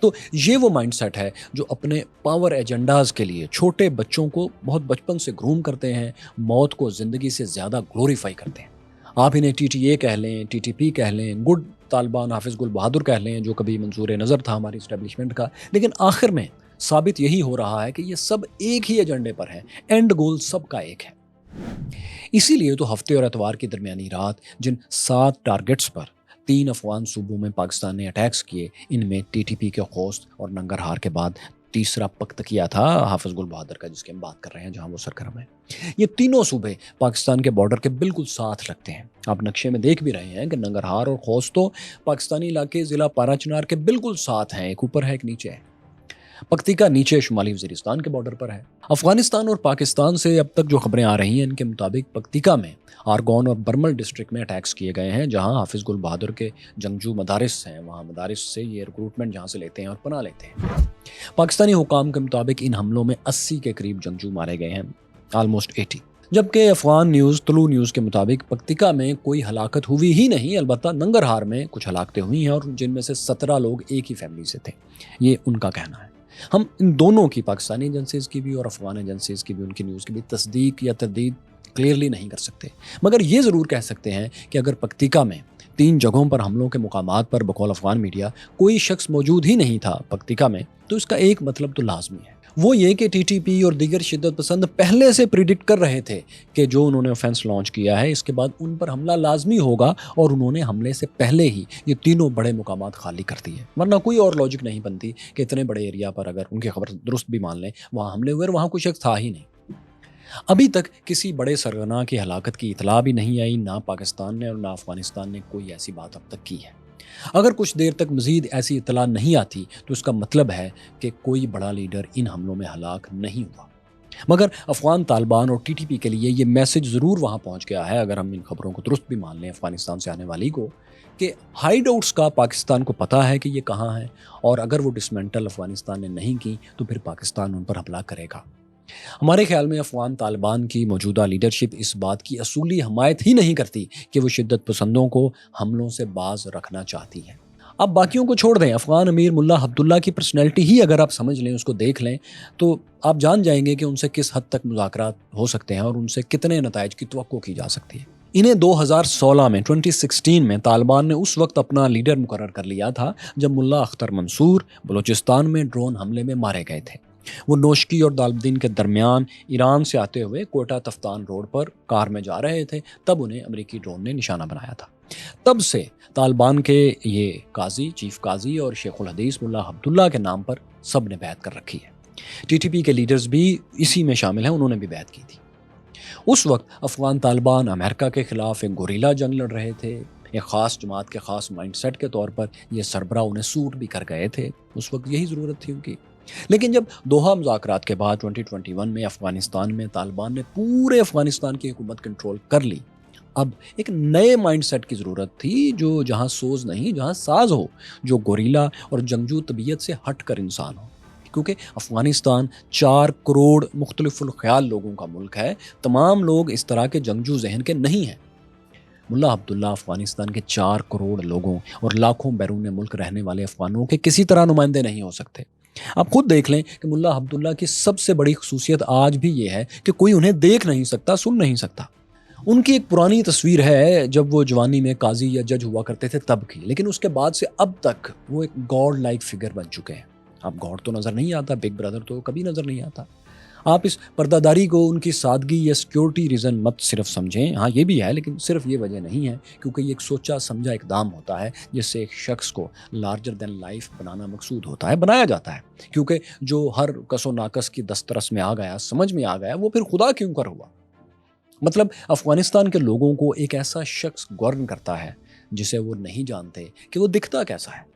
تو یہ وہ مائنڈ سیٹ ہے جو اپنے پاور ایجنڈاز کے لیے چھوٹے بچوں کو بہت بچپن سے گروم کرتے ہیں، موت کو زندگی سے زیادہ گلوریفائی کرتے ہیں۔ آپ انہیں ٹی ٹی اے کہہ لیں، ٹی ٹی پی کہہ لیں، گڈ طالبان حافظ گل بہادر کہہ لیں، جو کبھی منظور نظر تھا ہماری اسٹیبلشمنٹ کا، لیکن آخر میں ثابت یہی ہو رہا ہے کہ یہ سب ایک ہی ایجنڈے پر ہیں، اینڈ گول سب کا ایک ہے۔ اسی لیے تو ہفتے اور اتوار کی درمیانی رات جن 7 ٹارگٹس پر 3 افغان صوبوں میں پاکستان نے اٹیکس کیے، ان میں ٹی ٹی پی کے خوست اور ننگرہار کے بعد تیسرا پختکیا تھا حافظ گل بہادر کا، جس کی ہم بات کر رہے ہیں، جہاں وہ سرگرم ہے۔ یہ تینوں صوبے پاکستان کے بارڈر کے بالکل ساتھ لگتے ہیں۔ آپ نقشے میں دیکھ بھی رہے ہیں کہ ننگرہار اور خوست تو پاکستانی علاقے ضلع پارا چنار کے بالکل ساتھ ہیں، ایک اوپر ہے ایک نیچے ہے۔ پکتیکا نیچے شمالی وزیرستان کے بارڈر پر ہے۔ افغانستان اور پاکستان سے اب تک جو خبریں آ رہی ہیں، ان کے مطابق پکتیکا میں آرگون اور برمل ڈسٹرکٹ میں اٹیکس کیے گئے ہیں، جہاں حافظ گل بہادر کے جنگجو مدارس ہیں، وہاں مدارس سے یہ ریکروٹمنٹ جہاں سے لیتے ہیں اور پناہ لیتے ہیں۔ پاکستانی حکام کے مطابق ان حملوں میں 80 کے قریب جنگجو مارے گئے ہیں، آلموسٹ 80۔ جبکہ افغان نیوز طلوع نیوز کے مطابق پکتیکا میں کوئی ہلاکت ہوئی ہی نہیں، البتہ ننگرہار میں کچھ ہلاکتیں ہوئی ہیں، اور جن میں سے 17 لوگ ایک ہی فیملی سے تھے، یہ ان کا کہنا ہے۔ ہم ان دونوں کی، پاکستانی ایجنسیز کی بھی اور افغان ایجنسیز کی بھی، ان کی نیوز کی بھی تصدیق یا تردید کلیئرلی نہیں کر سکتے، مگر یہ ضرور کہہ سکتے ہیں کہ اگر پکتیکا میں 3 جگہوں پر حملوں کے مقامات پر بقول افغان میڈیا کوئی شخص موجود ہی نہیں تھا پکتیکا میں، تو اس کا ایک مطلب تو لازمی ہے، وہ یہ کہ ٹی ٹی پی اور دیگر شدت پسند پہلے سے پریڈکٹ کر رہے تھے کہ جو انہوں نے آفینس لانچ کیا ہے، اس کے بعد ان پر حملہ لازمی ہوگا، اور انہوں نے حملے سے پہلے ہی یہ تینوں بڑے مقامات خالی کر دیے۔ ورنہ کوئی اور لاجک نہیں بنتی کہ اتنے بڑے ایریا پر اگر ان کی خبر درست بھی مان لیں، وہاں حملے ہوئے اور وہاں کوئی شخص تھا ہی نہیں۔ ابھی تک کسی بڑے سرغنہ کی ہلاکت کی اطلاع بھی نہیں آئی، نہ پاکستان نے اور نہ افغانستان نے کوئی ایسی بات اب تک کی ہے۔ اگر کچھ دیر تک مزید ایسی اطلاع نہیں آتی تو اس کا مطلب ہے کہ کوئی بڑا لیڈر ان حملوں میں ہلاک نہیں ہوا۔ مگر افغان طالبان اور ٹی ٹی پی کے لیے یہ میسج ضرور وہاں پہنچ گیا ہے، اگر ہم ان خبروں کو درست بھی مان لیں افغانستان سے آنے والی کو، کہ ہائیڈ آؤٹس کا پاکستان کو پتہ ہے کہ یہ کہاں ہیں، اور اگر وہ ڈسمنٹل افغانستان نے نہیں کی تو پھر پاکستان ان پر حملہ کرے گا۔ ہمارے خیال میں افغان طالبان کی موجودہ لیڈرشپ اس بات کی اصولی حمایت ہی نہیں کرتی کہ وہ شدت پسندوں کو حملوں سے باز رکھنا چاہتی ہے۔ اب باقیوں کو چھوڑ دیں، افغان امیر ملا عبداللہ کی پرسنالٹی ہی اگر آپ سمجھ لیں، اس کو دیکھ لیں، تو آپ جان جائیں گے کہ ان سے کس حد تک مذاکرات ہو سکتے ہیں اور ان سے کتنے نتائج کی توقع کی جا سکتی ہے۔ انہیں 2016 میں 2016 میں طالبان نے اس وقت اپنا لیڈر مقرر کر لیا تھا جب ملا اختر منصور بلوچستان میں ڈرون حملے میں مارے گئے تھے۔ وہ نوشکی اور دالبدین کے درمیان ایران سے آتے ہوئے کوئٹہ تفتان روڈ پر کار میں جا رہے تھے، تب انہیں امریکی ڈرون نے نشانہ بنایا تھا۔ تب سے طالبان کے یہ قاضی، چیف قاضی اور شیخ الحدیث ملا عبداللہ کے نام پر سب نے بیعت کر رکھی ہے۔ ٹی ٹی پی کے لیڈرز بھی اسی میں شامل ہیں، انہوں نے بھی بیعت کی تھی۔ اس وقت افغان طالبان امریکہ کے خلاف ایک گوریلا جنگ لڑ رہے تھے، ایک خاص جماعت کے خاص مائنڈ سیٹ کے طور پر یہ سربراہ انہیں سوٹ بھی کر گئے تھے، اس وقت یہی ضرورت تھی ان کی۔ لیکن جب دوحہ مذاکرات کے بعد 2021 میں افغانستان میں طالبان نے پورے افغانستان کی حکومت کنٹرول کر لی، اب ایک نئے مائنڈ سیٹ کی ضرورت تھی، جو جہاں سوز نہیں جہاں ساز ہو، جو گوریلا اور جنگجو طبیعت سے ہٹ کر انسان ہو، کیونکہ افغانستان 4 کروڑ مختلف الخیال لوگوں کا ملک ہے، تمام لوگ اس طرح کے جنگجو ذہن کے نہیں ہیں۔ ملا عبداللہ افغانستان کے 4 کروڑ لوگوں اور لاکھوں بیرون ملک رہنے والے افغانوں کے کسی طرح نمائندے نہیں ہو سکتے۔ آپ خود دیکھ لیں کہ ملا عبداللہ کی سب سے بڑی خصوصیت آج بھی یہ ہے کہ کوئی انہیں دیکھ نہیں سکتا، سن نہیں سکتا۔ ان کی ایک پرانی تصویر ہے جب وہ جوانی میں قاضی یا جج ہوا کرتے تھے تب کی، لیکن اس کے بعد سے اب تک وہ ایک گاڈ لائک فگر بن چکے ہیں۔ اب گاڈ تو نظر نہیں آتا، بگ برادر تو کبھی نظر نہیں آتا۔ آپ اس پردہ داری کو ان کی سادگی یا سیکیورٹی ریزن مت صرف سمجھیں، ہاں یہ بھی ہے، لیکن صرف یہ وجہ نہیں ہے، کیونکہ یہ ایک سوچا سمجھا اقدام ہوتا ہے جس سے ایک شخص کو لارجر دین لائف بنانا مقصود ہوتا ہے، بنایا جاتا ہے، کیونکہ جو ہر کس و ناقص کی دسترس میں آ گیا، سمجھ میں آ گیا، وہ پھر خدا کیوں کر ہوا۔ مطلب افغانستان کے لوگوں کو ایک ایسا شخص گورن کرتا ہے جسے وہ نہیں جانتے کہ وہ دکھتا کیسا ہے،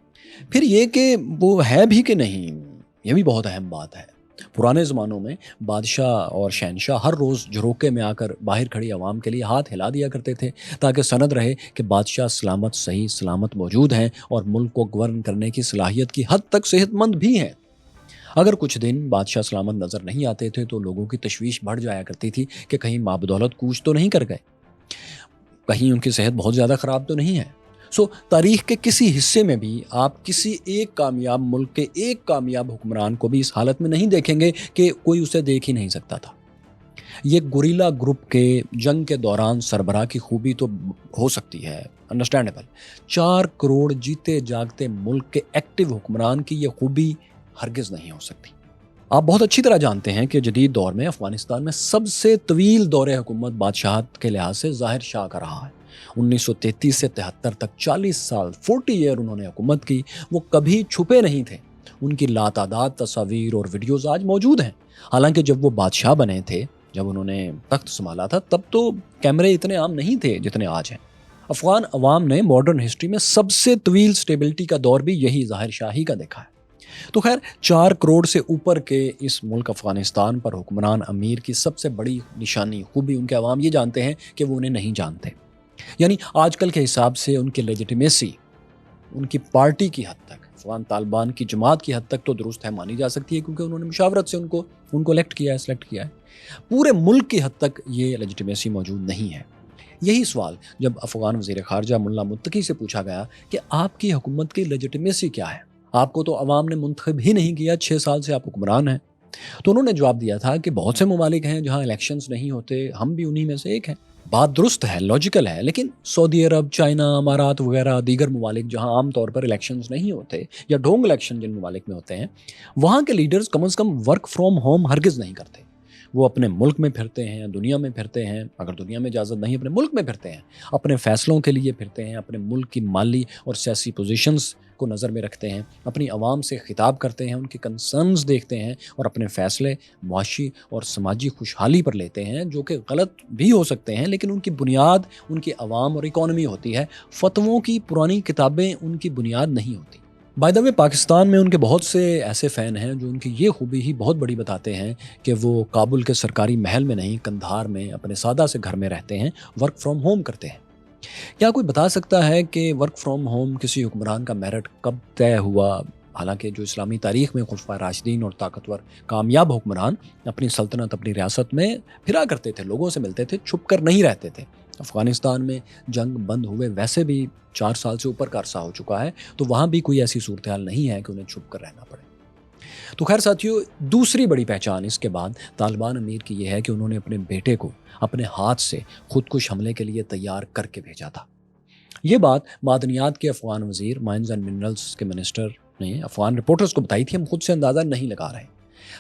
پھر یہ کہ وہ ہے بھی کہ نہیں، یہ بھی بہت اہم بات ہے۔ پرانے زمانوں میں بادشاہ اور شہنشاہ ہر روز جھروکے میں آ کر باہر کھڑی عوام کے لیے ہاتھ ہلا دیا کرتے تھے تاکہ سند رہے کہ بادشاہ سلامت صحیح سلامت موجود ہیں اور ملک کو گورن کرنے کی صلاحیت کی حد تک صحت مند بھی ہیں۔ اگر کچھ دن بادشاہ سلامت نظر نہیں آتے تھے تو لوگوں کی تشویش بڑھ جایا کرتی تھی کہ کہیں ماں بدولت کوچ تو نہیں کر گئے، کہیں ان کی صحت بہت زیادہ خراب تو نہیں ہے۔ تاریخ کے کسی حصے میں بھی آپ کسی ایک کامیاب ملک کے ایک کامیاب حکمران کو بھی اس حالت میں نہیں دیکھیں گے کہ کوئی اسے دیکھ ہی نہیں سکتا تھا۔ یہ گوریلا گروپ کے جنگ کے دوران سربراہ کی خوبی تو ہو سکتی ہے، انڈرسٹینڈیبل۔ 4 کروڑ جیتے جاگتے ملک کے ایکٹیو حکمران کی یہ خوبی ہرگز نہیں ہو سکتی۔ آپ بہت اچھی طرح جانتے ہیں کہ جدید دور میں افغانستان میں سب سے طویل دور حکومت بادشاہت کے لحاظ سے ظاہر شاہ کا رہا ہے۔ 1933 سے 73 تک 40 سال 40 ایئر انہوں نے حکومت کی۔ وہ کبھی چھپے نہیں تھے۔ ان کی لاتعداد تصاویر اور ویڈیوز آج موجود ہیں۔ حالانکہ جب وہ بادشاہ بنے تھے، جب انہوں نے تخت سنبھالا تھا، تب تو کیمرے اتنے عام نہیں تھے جتنے آج ہیں۔ افغان عوام نے ماڈرن ہسٹری میں سب سے طویل سٹیبلٹی کا دور بھی یہی ظاہر شاہی کا دیکھا ہے۔ تو خیر، 4 کروڑ سے اوپر کے اس ملک افغانستان پر حکمران امیر کی سب سے بڑی نشانی خوبی ان کے عوام یہ جانتے ہیں کہ وہ انہیں نہیں جانتے۔ یعنی آج کل کے حساب سے ان کی لیجیٹیمیسی ان کی پارٹی کی حد تک، افغان طالبان کی جماعت کی حد تک تو درست ہے، مانی جا سکتی ہے، کیونکہ انہوں نے مشاورت سے ان کو الیکٹ کیا ہے، سلیکٹ کیا ہے۔ پورے ملک کی حد تک یہ لیجیٹیمیسی موجود نہیں ہے۔ یہی سوال جب افغان وزیر خارجہ ملا متقی سے پوچھا گیا کہ آپ کی حکومت کی لیجیٹیمیسی کیا ہے، آپ کو تو عوام نے منتخب ہی نہیں کیا، 6 سال سے آپ حکمران ہیں، تو انہوں نے جواب دیا تھا کہ بہت سے ممالک ہیں جہاں الیکشنز نہیں ہوتے، ہم بھی انہی میں سے ایک ہیں۔ بات درست ہے، لاجیکل ہے، لیکن سعودی عرب، چائنا، امارات وغیرہ دیگر ممالک جہاں عام طور پر الیکشنز نہیں ہوتے یا ڈھونگ الیکشن جن ممالک میں ہوتے ہیں، وہاں کے leaders come is come work from home ہرگز نہیں کرتے۔ وہ اپنے ملک میں پھرتے ہیں، دنیا میں پھرتے ہیں، اگر دنیا میں اجازت نہیں اپنے ملک میں پھرتے ہیں، اپنے فیصلوں کے لیے پھرتے ہیں، اپنے ملک کی مالی اور سیاسی پوزیشنز کو نظر میں رکھتے ہیں، اپنی عوام سے خطاب کرتے ہیں، ان کے کنسرنز دیکھتے ہیں اور اپنے فیصلے معاشی اور سماجی خوشحالی پر لیتے ہیں، جو کہ غلط بھی ہو سکتے ہیں، لیکن ان کی بنیاد ان کی عوام اور اکانومی ہوتی ہے۔ فتووں کی پرانی کتابیں ان کی بنیاد نہیں ہوتی۔ بائی دا وے، پاکستان میں ان کے بہت سے ایسے فین ہیں جو ان کی یہ خوبی ہی بہت بڑی بتاتے ہیں کہ وہ کابل کے سرکاری محل میں نہیں، قندھار میں اپنے سادہ سے گھر میں رہتے ہیں، ورک فرام ہوم کرتے ہیں۔ کیا کوئی بتا سکتا ہے کہ ورک فرام ہوم کسی حکمران کا میرٹ کب طے ہوا؟ حالانکہ جو اسلامی تاریخ میں خلفائے راشدین اور طاقتور کامیاب حکمران اپنی سلطنت، اپنی ریاست میں پھرا کرتے تھے، لوگوں سے ملتے تھے، چھپ کر نہیں رہتے تھے۔ افغانستان میں جنگ بند ہوئے ویسے بھی 4 سال سے اوپر کا عرصہ ہو چکا ہے، تو وہاں بھی کوئی ایسی صورتحال نہیں ہے کہ انہیں چھپ کر رہنا پڑے۔ تو خیر ساتھیو، دوسری بڑی پہچان اس کے بعد طالبان امیر کی یہ ہے کہ انہوں نے اپنے بیٹے کو اپنے ہاتھ سے خودکش حملے کے لیے تیار کر کے بھیجا تھا۔ یہ بات معدنیات کے افغان وزیر، مائنز اینڈ منرلز کے منسٹر نے افغان رپورٹرز کو بتائی تھی۔ ہم خود سے اندازہ نہیں لگا رہے۔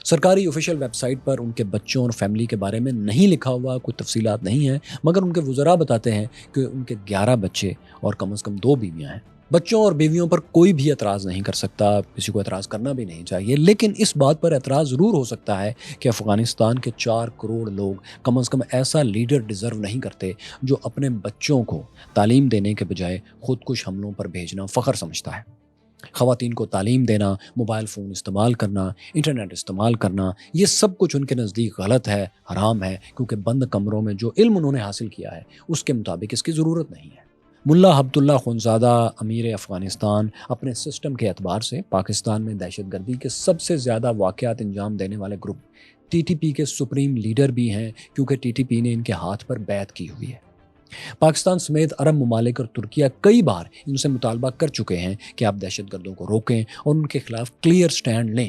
سرکاری آفیشیل ویب سائٹ پر ان کے بچوں اور فیملی کے بارے میں نہیں لکھا ہوا، کوئی تفصیلات نہیں ہیں، مگر ان کے وزراء بتاتے ہیں کہ ان کے 11 بچے اور کم از کم 2 بیویاں ہیں۔ بچوں اور بیویوں پر کوئی بھی اعتراض نہیں کر سکتا، کسی کو اعتراض کرنا بھی نہیں چاہیے، لیکن اس بات پر اعتراض ضرور ہو سکتا ہے کہ افغانستان کے 4 کروڑ لوگ کم از کم ایسا لیڈر ڈیزرو نہیں کرتے جو اپنے بچوں کو تعلیم دینے کے بجائے خودکش حملوں پر بھیجنا فخر سمجھتا ہے۔ خواتین کو تعلیم دینا، موبائل فون استعمال کرنا، انٹرنیٹ استعمال کرنا، یہ سب کچھ ان کے نزدیک غلط ہے، حرام ہے، کیونکہ بند کمروں میں جو علم انہوں نے حاصل کیا ہے اس کے مطابق اس کی ضرورت نہیں ہے۔ ملا عبداللہ خونزادہ امیر افغانستان اپنے سسٹم کے اعتبار سے پاکستان میں دہشت گردی کے سب سے زیادہ واقعات انجام دینے والے گروپ ٹی ٹی پی کے سپریم لیڈر بھی ہیں، کیونکہ ٹی ٹی پی نے ان کے ہاتھ پر بیعت کی ہوئی ہے۔ پاکستان سمیت عرب ممالک اور ترکیہ کئی بار ان سے مطالبہ کر چکے ہیں کہ آپ دہشت گردوں کو روکیں اور ان کے خلاف کلیئر سٹینڈ لیں۔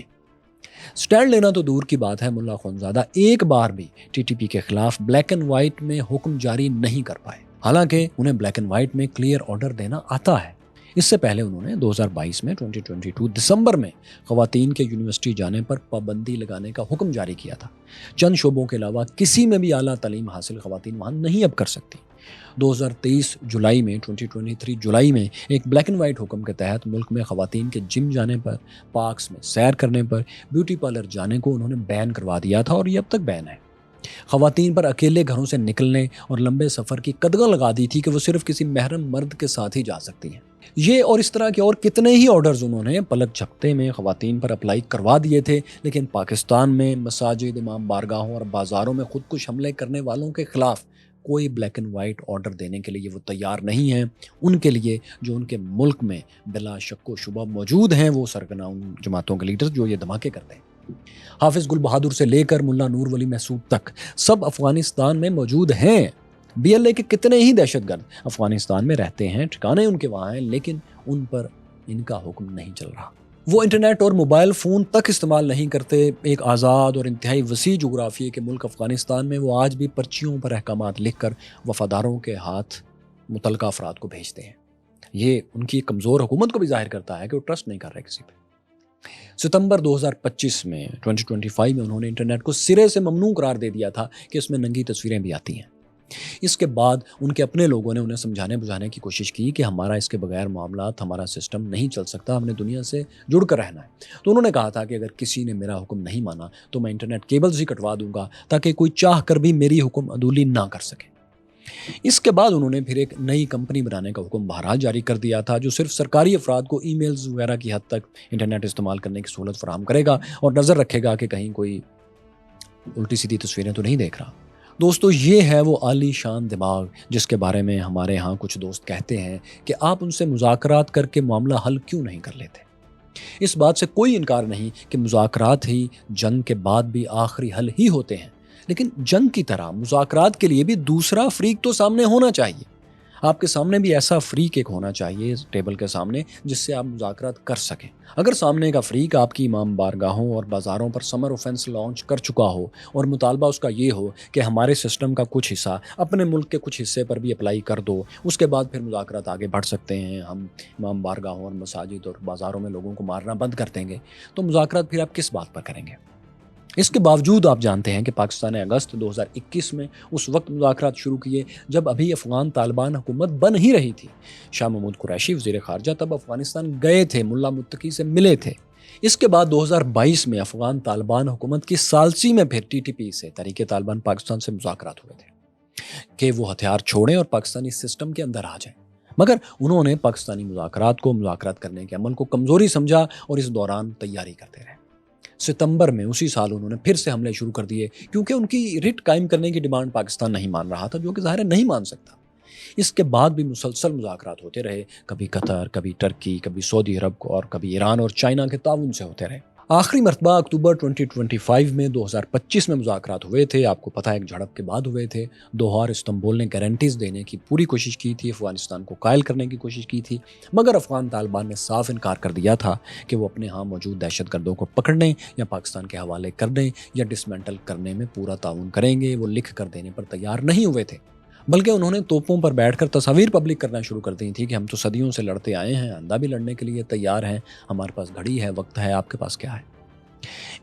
سٹینڈ لینا تو دور کی بات ہے، ملا خونزادہ ایک بار بھی ٹی ٹی پی کے خلاف بلیک اینڈ وائٹ میں حکم جاری نہیں کر پائے، حالانکہ انہیں بلیک اینڈ وائٹ میں کلیئر آرڈر دینا آتا ہے۔ اس سے پہلے انہوں نے 2022 میں 2022 دسمبر میں خواتین کے یونیورسٹی جانے پر پابندی لگانے کا حکم جاری کیا تھا۔ چند شعبوں کے علاوہ کسی میں بھی اعلیٰ تعلیم حاصل خواتین وہاں نہیں اب کر سکتی۔ 2023 جولائی میں 2023 جولائی میں ایک بلیک اینڈ وائٹ حکم کے تحت ملک میں خواتین کے جم جانے پر، پارکس میں سیر کرنے پر، بیوٹی پارلر جانے کو انہوں نے بین کروا دیا تھا، اور یہ اب تک بین ہے۔ خواتین پر اکیلے گھروں سے نکلنے اور لمبے سفر کی قدغن لگا دی تھی کہ وہ صرف کسی محرم مرد کے ساتھ ہی جا سکتی ہیں۔ یہ اور اس طرح کے اور کتنے ہی آرڈرز انہوں نے پلک جھپکتے میں خواتین پر اپلائی کروا دیے تھے، لیکن پاکستان میں مساجد، امام بارگاہوں اور بازاروں میں خودکش حملے کرنے والوں کے خلاف کوئی بلیک اینڈ وائٹ آرڈر دینے کے لیے وہ تیار نہیں ہیں۔ ان کے لیے جو ان کے ملک میں بلا شک و شبہ موجود ہیں وہ سرگنا ان جماعتوں کے لیڈرز جو یہ دھماکے کرتے ہیں۔ حافظ گل بہادر سے لے کر ملا نور ولی محسوب تک سب افغانستان میں موجود ہیں، BLA کے کتنے ہی دہشت گرد افغانستان میں رہتے ہیں، ٹھکانے ان کے وہاں ہیں، لیکن ان پر ان کا حکم نہیں چل رہا۔ وہ انٹرنیٹ اور موبائل فون تک استعمال نہیں کرتے۔ ایک آزاد اور انتہائی وسیع جغرافیے کے ملک افغانستان میں وہ آج بھی پرچیوں پر احکامات لکھ کر وفاداروں کے ہاتھ متعلقہ افراد کو بھیجتے ہیں۔ یہ ان کی کمزور حکومت کو بھی ظاہر کرتا ہے کہ وہ ٹرسٹ نہیں کر رہے کسی پہ۔ ستمبر 2025 میں 2025 میں انہوں نے انٹرنیٹ کو سرے سے ممنوع قرار دے دیا تھا کہ اس میں ننگی تصویریں بھی آتی ہیں۔ اس کے بعد ان کے اپنے لوگوں نے انہیں سمجھانے بجھانے کی کوشش کی کہ ہمارا اس کے بغیر معاملات، ہمارا سسٹم نہیں چل سکتا، ہم نے دنیا سے جڑ کر رہنا ہے۔ تو انہوں نے کہا تھا کہ اگر کسی نے میرا حکم نہیں مانا تو میں انٹرنیٹ کیبلز ہی کٹوا دوں گا تاکہ کوئی چاہ کر بھی میری حکم عدولی نہ کر سکے۔ اس کے بعد انہوں نے پھر ایک نئی کمپنی بنانے کا حکم بہرحال جاری کر دیا تھا، جو صرف سرکاری افراد کو ای میلز وغیرہ کی حد تک انٹرنیٹ استعمال کرنے کی سہولت فراہم کرے گا اور نظر رکھے گا کہ کہیں کوئی الٹی سیدھی تصویریں تو نہیں دیکھ رہا۔ دوستو، یہ ہے وہ عالی شان دماغ جس کے بارے میں ہمارے ہاں کچھ دوست کہتے ہیں کہ آپ ان سے مذاکرات کر کے معاملہ حل کیوں نہیں کر لیتے۔ اس بات سے کوئی انکار نہیں کہ مذاکرات ہی جنگ کے بعد بھی آخری حل ہی ہوتے ہیں، لیکن جنگ کی طرح مذاکرات کے لیے بھی دوسرا فریق تو سامنے ہونا چاہیے۔ آپ کے سامنے بھی ایسا فریق ایک ہونا چاہیے اس ٹیبل کے سامنے جس سے آپ مذاکرات کر سکیں۔ اگر سامنے کا فریق آپ کی امام بارگاہوں اور بازاروں پر سمر آفنس لانچ کر چکا ہو اور مطالبہ اس کا یہ ہو کہ ہمارے سسٹم کا کچھ حصہ اپنے ملک کے کچھ حصے پر بھی اپلائی کر دو، اس کے بعد پھر مذاکرات آگے بڑھ سکتے ہیں، ہم امام بارگاہوں اور مساجد اور بازاروں میں لوگوں کو مارنا بند کر دیں گے، تو مذاکرات پھر آپ کس بات پر کریں گے؟ اس کے باوجود آپ جانتے ہیں کہ پاکستان نے اگست 2021 میں اس وقت مذاکرات شروع کیے جب ابھی افغان طالبان حکومت بن ہی رہی تھی۔ شاہ محمود قریشی وزیر خارجہ تب افغانستان گئے تھے، ملا متقی سے ملے تھے۔ اس کے بعد 2022 میں افغان طالبان حکومت کی ثالثی میں پھر TTP سے، تحریک طالبان پاکستان سے مذاکرات ہوئے تھے کہ وہ ہتھیار چھوڑیں اور پاکستانی سسٹم کے اندر آ جائیں، مگر انہوں نے پاکستانی مذاکرات کرنے کے عمل کو کمزوری سمجھا اور اس دوران تیاری کرتے رہے۔ ستمبر میں اسی سال انہوں نے پھر سے حملے شروع کر دیے کیونکہ ان کی رٹ قائم کرنے کی ڈیمانڈ پاکستان نہیں مان رہا تھا، جو کہ ظاہر ہے نہیں مان سکتا۔ اس کے بعد بھی مسلسل مذاکرات ہوتے رہے، کبھی قطر، کبھی ترکی، کبھی سعودی عرب اور کبھی ایران اور چائنا کے تعاون سے ہوتے رہے۔ آخری مرتبہ اکتوبر 2025 میں 2025 میں مذاکرات ہوئے تھے۔ آپ کو پتہ ہے ایک جھڑپ کے بعد ہوئے تھے۔ دوحہ اور استنبول نے گارنٹیز دینے کی پوری کوشش کی تھی، افغانستان کو قائل کرنے کی کوشش کی تھی، مگر افغان طالبان نے صاف انکار کر دیا تھا کہ وہ اپنے ہاں موجود دہشت گردوں کو پکڑنے یا پاکستان کے حوالے کرنے یا ڈسمینٹل کرنے میں پورا تعاون کریں گے۔ وہ لکھ کر دینے پر تیار نہیں ہوئے تھے، بلکہ انہوں نے توپوں پر بیٹھ کر تصاویر پبلک کرنا شروع کر دی تھی کہ ہم تو صدیوں سے لڑتے آئے ہیں، آئندہ بھی لڑنے کے لیے تیار ہیں، ہمارے پاس گھڑی ہے، وقت ہے، آپ کے پاس کیا ہے؟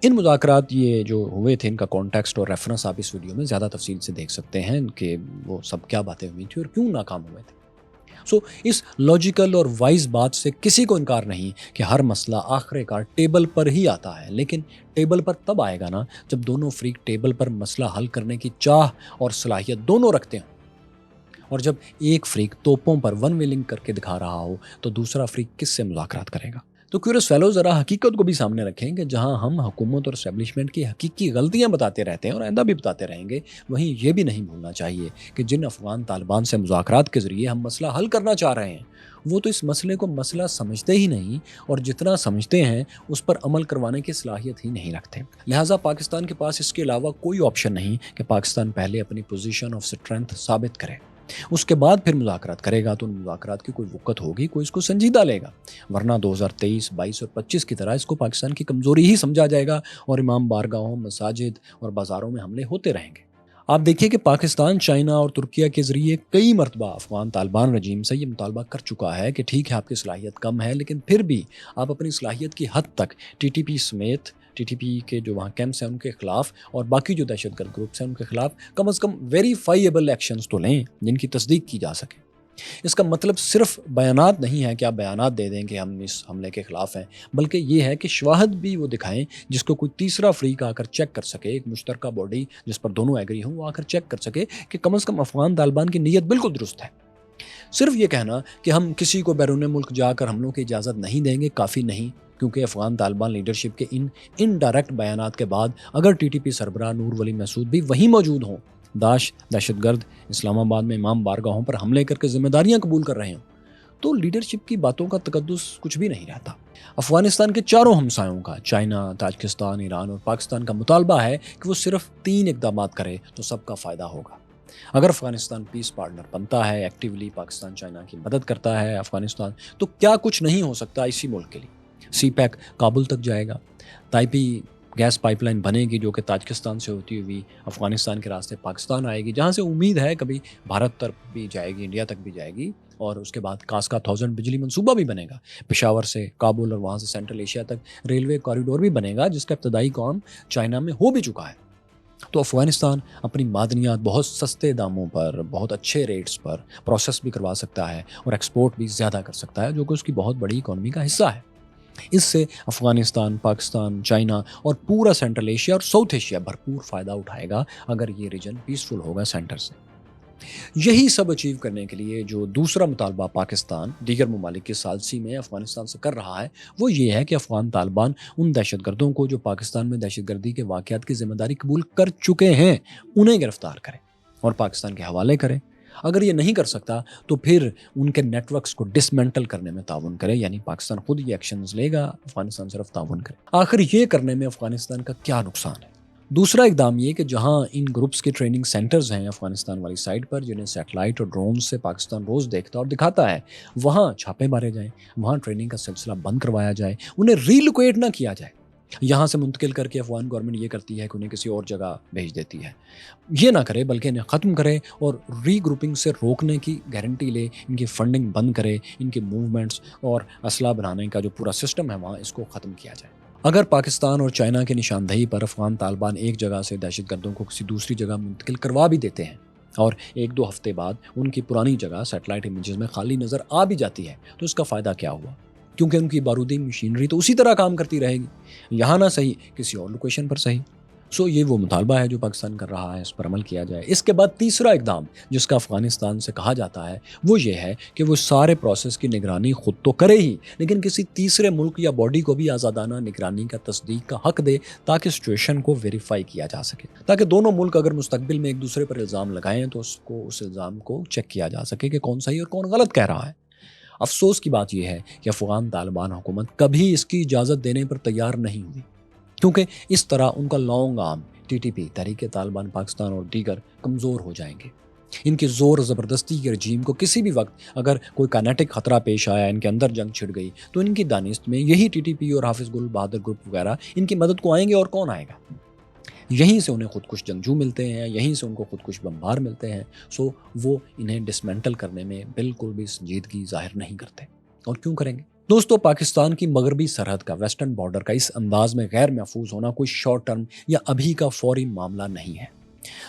ان مذاکرات یہ جو ہوئے تھے، ان کا کانٹیکسٹ اور ریفرنس آپ اس ویڈیو میں زیادہ تفصیل سے دیکھ سکتے ہیں کہ وہ سب کیا باتیں ہوئی تھیں اور کیوں ناکام ہوئے تھے۔ اس لاجیکل اور وائز بات سے کسی کو انکار نہیں کہ ہر مسئلہ آخر کار ٹیبل پر ہی آتا ہے، لیکن ٹیبل پر تب آئے گا نا جب دونوں فریق ٹیبل پر مسئلہ حل کرنے کی چاہ اور صلاحیت دونوں رکھتے ہیں، اور جب ایک فریق توپوں پر ون ویلنگ کر کے دکھا رہا ہو تو دوسرا فریق کس سے مذاکرات کرے گا؟ تو کیورس فیلو ذرا حقیقت کو بھی سامنے رکھیں کہ جہاں ہم حکومت اور اسٹیبلشمنٹ کی حقیقی غلطیاں بتاتے رہتے ہیں اور آئندہ بھی بتاتے رہیں گے، وہیں یہ بھی نہیں بھولنا چاہیے کہ جن افغان طالبان سے مذاکرات کے ذریعے ہم مسئلہ حل کرنا چاہ رہے ہیں، وہ تو اس مسئلے کو مسئلہ سمجھتے ہی نہیں، اور جتنا سمجھتے ہیں اس پر عمل کروانے کی صلاحیت ہی نہیں رکھتے۔ لہٰذا پاکستان کے پاس اس کے علاوہ کوئی آپشن نہیں کہ پاکستان پہلے اپنی پوزیشن آف اسٹرینتھ ثابت کرے، اس کے بعد پھر مذاکرات کرے گا تو ان مذاکرات کی کوئی وقت ہوگی، کوئی اس کو سنجیدہ لے گا، ورنہ 2023، 22 اور 25 کی طرح اس کو پاکستان کی کمزوری ہی سمجھا جائے گا اور امام بارگاہوں، مساجد اور بازاروں میں حملے ہوتے رہیں گے۔ آپ دیکھیے کہ پاکستان چائنا اور ترکیہ کے ذریعے کئی مرتبہ افغان طالبان رجیم سے یہ مطالبہ کر چکا ہے کہ ٹھیک ہے آپ کی صلاحیت کم ہے، لیکن پھر بھی آپ اپنی صلاحیت کی حد تک TTP سمیت TTP کے جو وہاں کیمپس ہیں ان کے خلاف اور باقی جو دہشت گرد گروپس ہیں ان کے خلاف کم از کم ویریفائیبل ایکشنز تو لیں جن کی تصدیق کی جا سکے۔ اس کا مطلب صرف بیانات نہیں ہے کہ آپ بیانات دے دیں کہ ہم اس حملے کے خلاف ہیں، بلکہ یہ ہے کہ شواہد بھی وہ دکھائیں جس کو کوئی تیسرا فریق آ کر چیک کر سکے، ایک مشترکہ باڈی جس پر دونوں ایگری ہوں وہ آ کر چیک کر سکے کہ کم از کم افغان طالبان کی نیت بالکل درست ہے۔ صرف یہ کہنا کہ ہم کسی کو بیرون ملک جا کر حملوں کی اجازت نہیں دیں گے کافی نہیں، کیونکہ افغان طالبان لیڈرشپ کے ان انڈائریکٹ بیانات کے بعد اگر TTP سربراہ نور ولی مسعود بھی وہیں موجود ہوں، دہشت گرد اسلام آباد میں امام بارگاہوں پر حملے کر کے ذمہ داریاں قبول کر رہے ہوں، تو لیڈرشپ کی باتوں کا تقدس کچھ بھی نہیں رہتا۔ افغانستان کے چاروں ہمسایوں کا، چائنا، تاجکستان، ایران اور پاکستان کا مطالبہ ہے کہ وہ صرف 3 اقدامات کرے تو سب کا فائدہ ہوگا۔ اگر افغانستان پیس پارٹنر بنتا ہے، ایکٹیولی پاکستان چائنا کی مدد کرتا ہے افغانستان، تو کیا کچھ نہیں ہو سکتا اسی ملک کے لیے۔ سی پیک کابل تک جائے گا، تائپی گیس پائپ لائن بنے گی جو کہ تاجکستان سے ہوتی ہوئی افغانستان کے راستے پاکستان آئے گی، جہاں سے امید ہے کبھی بھارت تک بھی جائے گی، انڈیا تک بھی جائے گی، اور اس کے بعد کاسکا 1000 بجلی منصوبہ بھی بنے گا۔ پشاور سے کابل اور وہاں سے سینٹرل ایشیا تک ریلوے کوریڈور بھی بنے گا، جس کا ابتدائی کام چائنا میں ہو بھی چکا ہے۔ تو افغانستان اپنی معدنیات بہت سستے داموں پر، بہت اچھے ریٹس پر پروسیس بھی کروا سکتا ہے اور ایکسپورٹ بھی زیادہ کر سکتا ہے، جو کہ اس کی بہت بڑی اکانومی کا حصہ ہے۔ اس سے افغانستان، پاکستان، چائنا اور پورا سینٹرل ایشیا اور ساؤتھ ایشیا بھرپور فائدہ اٹھائے گا اگر یہ ریجن پیسفل ہوگا سینٹر سے۔ یہی سب اچیو کرنے کے لیے جو دوسرا مطالبہ پاکستان دیگر ممالک کی ثالثی میں افغانستان سے کر رہا ہے، وہ یہ ہے کہ افغان طالبان ان دہشت گردوں کو جو پاکستان میں دہشت گردی کے واقعات کی ذمہ داری قبول کر چکے ہیں، انہیں گرفتار کرے اور پاکستان کے حوالے کرے۔ اگر یہ نہیں کر سکتا تو پھر ان کے نیٹ ورکس کو ڈسمینٹل کرنے میں تعاون کرے، یعنی پاکستان خود یہ ایکشنز لے گا، افغانستان صرف تعاون کرے۔ آخر یہ کرنے میں افغانستان کا کیا نقصان ہے؟ دوسرا اقدام یہ کہ جہاں ان گروپس کے ٹریننگ سینٹرز ہیں افغانستان والی سائٹ پر، جنہیں سیٹلائٹ اور ڈرون سے پاکستان روز دیکھتا اور دکھاتا ہے، وہاں چھاپے مارے جائیں، وہاں ٹریننگ کا سلسلہ بند کروایا جائے، انہیں ریلوکیٹ نہ کیا جائے۔ یہاں سے منتقل کر کے افغان گورنمنٹ یہ کرتی ہے کہ انہیں کسی اور جگہ بھیج دیتی ہے، یہ نہ کرے بلکہ انہیں ختم کرے اور ری گروپنگ سے روکنے کی گارنٹی لے، ان کی فنڈنگ بند کرے، ان کی موومنٹس اور اسلحہ بنانے کا جو پورا سسٹم ہے وہاں اس کو ختم کیا جائے۔ اگر پاکستان اور چائنا کی نشاندہی پر افغان طالبان ایک جگہ سے دہشت گردوں کو کسی دوسری جگہ منتقل کروا بھی دیتے ہیں اور ایک دو ہفتے بعد ان کی پرانی جگہ سیٹلائٹ امیجز میں خالی نظر آ بھی جاتی ہے، تو اس کا فائدہ کیا ہوا؟ کیونکہ ان کی بارودی مشینری تو اسی طرح کام کرتی رہے گی، یہاں نہ صحیح کسی اور لوکیشن پر صحیح۔ یہ وہ مطالبہ ہے جو پاکستان کر رہا ہے، اس پر عمل کیا جائے۔ اس کے بعد تیسرا اقدام جس کا افغانستان سے کہا جاتا ہے وہ یہ ہے کہ وہ سارے پروسیس کی نگرانی خود تو کرے ہی، لیکن کسی تیسرے ملک یا باڈی کو بھی آزادانہ نگرانی کا تصدیق کا حق دے، تاکہ سچویشن کو ویریفائی کیا جا سکے، تاکہ دونوں ملک اگر مستقبل میں ایک دوسرے پر الزام لگائیں تو اس الزام کو چیک کیا جا سکے کہ کون صحیح اور کون غلط کہہ رہا ہے۔ افسوس کی بات یہ ہے کہ افغان طالبان حکومت کبھی اس کی اجازت دینے پر تیار نہیں ہوئی، کیونکہ اس طرح ان کا لانگ آرم ٹی ٹی پی، تحریک طالبان پاکستان اور دیگر کمزور ہو جائیں گے۔ ان کی زور زبردستی کے رجیم کو کسی بھی وقت اگر کوئی کائنیٹک خطرہ پیش آیا، ان کے اندر جنگ چھڑ گئی، تو ان کی دانست میں یہی ٹی ٹی پی اور حافظ گل بہادر گروپ وغیرہ ان کی مدد کو آئیں گے، اور کون آئے گا؟ یہیں سے انہیں خودکش جنگجو ملتے ہیں، یہیں سے ان کو خودکش بمبار ملتے ہیں، وہ انہیں ڈسمینٹل کرنے میں بالکل بھی سنجیدگی ظاہر نہیں کرتے، اور کیوں کریں گے؟ دوستو، پاکستان کی مغربی سرحد کا ویسٹرن بارڈر کا اس انداز میں غیر محفوظ ہونا کوئی شارٹ ٹرم یا ابھی کا فوری معاملہ نہیں ہے۔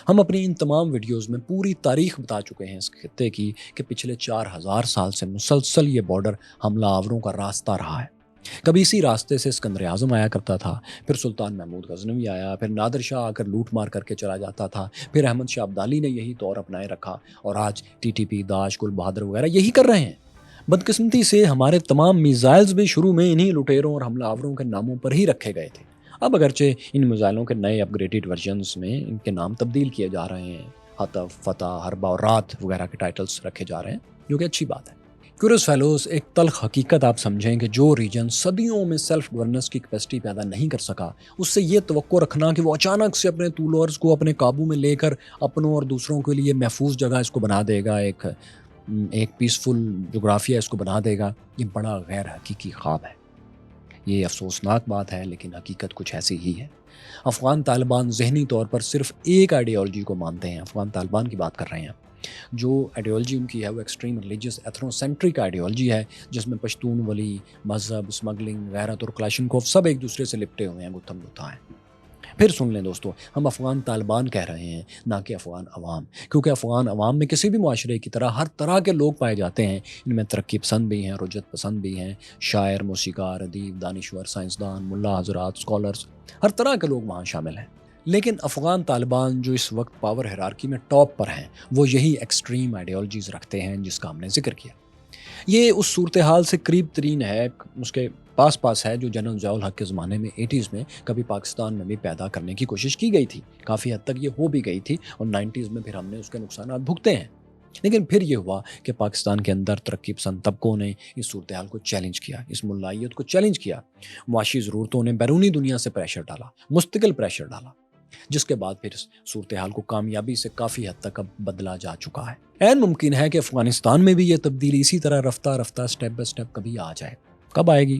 ہم اپنی ان تمام ویڈیوز میں پوری تاریخ بتا چکے ہیں اس خطے کی کہ پچھلے 4000 سال سے مسلسل یہ بارڈر حملہ آوروں کا راستہ رہا ہے۔ کبھی اسی راستے سے اسکندر اعظم آیا کرتا تھا، پھر سلطان محمود غزنوی آیا، پھر نادر شاہ آ کر لوٹ مار کر کے چلا جاتا تھا، پھر احمد شاہ ابدالی نے یہی طور اپنائے رکھا، اور آج ٹی ٹی پی، داعش، گل بہادر وغیرہ یہی کر رہے ہیں۔ بدقسمتی سے ہمارے تمام میزائلز بھی شروع میں انہی لٹیروں اور حملہ آوروں کے ناموں پر ہی رکھے گئے تھے۔ اب اگرچہ ان میزائلوں کے نئے اپ گریڈڈ ورژنز میں ان کے نام تبدیل کیے جا رہے ہیں، حطف، فتح، حربہ اور رات وغیرہ کے ٹائٹلز رکھے جا رہے ہیں، جو کہ اچھی بات ہے۔ کیوریوس فیلوز، ایک تلخ حقیقت آپ سمجھیں کہ جو ریجن صدیوں میں سیلف گورننس کی کیپیسٹی پیدا نہیں کر سکا، اس سے یہ توقع رکھنا کہ وہ اچانک سے اپنے طول و عرض کو اپنے قابو میں لے کر اپنوں اور دوسروں کے لیے محفوظ جگہ اس کو بنا دے گا، ایک پیسفل جغرافیہ اس کو بنا دے گا، یہ بڑا غیر حقیقی خواب ہے۔ یہ افسوسناک بات ہے، لیکن حقیقت کچھ ایسی ہی ہے۔ افغان طالبان ذہنی طور پر صرف ایک آئیڈیالوجی کو مانتے ہیں، افغان طالبان کی بات کر رہے ہیں۔ جو آئیڈیالوجی ان کی ہے وہ extreme religious ethno centric ideology ہے، جس میں پشتون ولی، مذہب، اسمگلنگ، غیرت اور کلاشنکوف سب ایک دوسرے سے لپٹے ہوئے ہیں، گتھم گتھا ہیں۔ پھر سن لیں دوستو، ہم افغان طالبان کہہ رہے ہیں، نہ کہ افغان عوام، کیونکہ افغان عوام میں کسی بھی معاشرے کی طرح ہر طرح کے لوگ پائے جاتے ہیں۔ ان میں ترقی پسند بھی ہیں، رجت پسند بھی ہیں، شاعر، موسیقار، ادیب، دانشور، سائنسدان، ملا حضرات، اسکالرز، ہر طرح کے لوگ وہاں شامل ہیں۔ لیکن افغان طالبان جو اس وقت پاور ہیرارکی میں ٹاپ پر ہیں، وہ یہی ایکسٹریم آئیڈیالوجیز رکھتے ہیں جس کا ہم نے ذکر کیا۔ یہ اس صورتحال سے قریب ترین ہے، اس کے پاس ہے جو جنرل ضیاء الحق کے زمانے میں 80s میں کبھی پاکستان میں بھی پیدا کرنے کی کوشش کی گئی تھی۔ کافی حد تک یہ ہو بھی گئی تھی، اور 90s میں پھر ہم نے اس کے نقصانات بھگتے ہیں۔ لیکن پھر یہ ہوا کہ پاکستان کے اندر ترقی پسند طبقوں نے اس صورتحال کو چیلنج کیا، اس ملائیت کو چیلنج کیا، معاشی ضرورتوں نے بیرونی دنیا سے پریشر ڈالا، مستقل پریشر ڈالا۔ جس کے بعد پھر اس صورتحال کو کامیابی سے کافی حد تک اب بدلا جا چکا ہے۔ عین ممکن ہے کہ افغانستان میں بھی یہ تبدیلی اسی طرح رفتہ رفتہ سٹیپ بائی سٹیپ کبھی آ جائے۔ کب آئے گی؟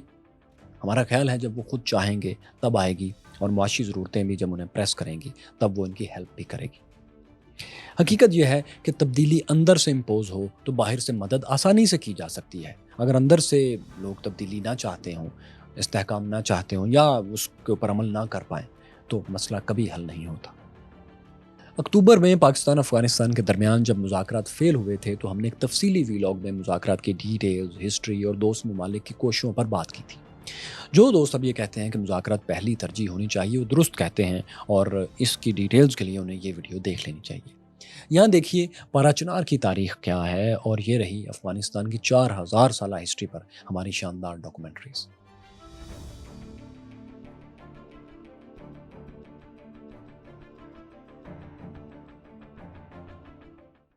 ہمارا خیال ہے جب وہ خود چاہیں گے تب آئے گی، اور معاشی ضرورتیں بھی جب انہیں پریس کریں گی تب وہ ان کی ہیلپ بھی کرے گی۔ حقیقت یہ ہے کہ تبدیلی اندر سے امپوز ہو تو باہر سے مدد آسانی سے کی جا سکتی ہے۔ اگر اندر سے لوگ تبدیلی نہ چاہتے ہوں، استحکام نہ چاہتے ہوں، یا اس کے اوپر عمل نہ کر پائیں تو مسئلہ کبھی حل نہیں ہوتا۔ اکتوبر میں پاکستان افغانستان کے درمیان جب مذاکرات فیل ہوئے تھے تو ہم نے ایک تفصیلی ویلاگ میں مذاکرات کی ڈیٹیلز، ہسٹری اور دوست ممالک کی کوششوں پر بات کی تھی۔ جو دوست اب یہ کہتے ہیں کہ مذاکرات پہلی ترجیح ہونی چاہیے وہ درست کہتے ہیں، اور اس کی ڈیٹیلز کے لیے انہیں یہ ویڈیو دیکھ لینی چاہیے۔ یہاں دیکھیے پارا چنار کی تاریخ کیا ہے، اور یہ رہی افغانستان کی 4000 سالہ ہسٹری پر ہماری شاندار ڈاکومنٹریز۔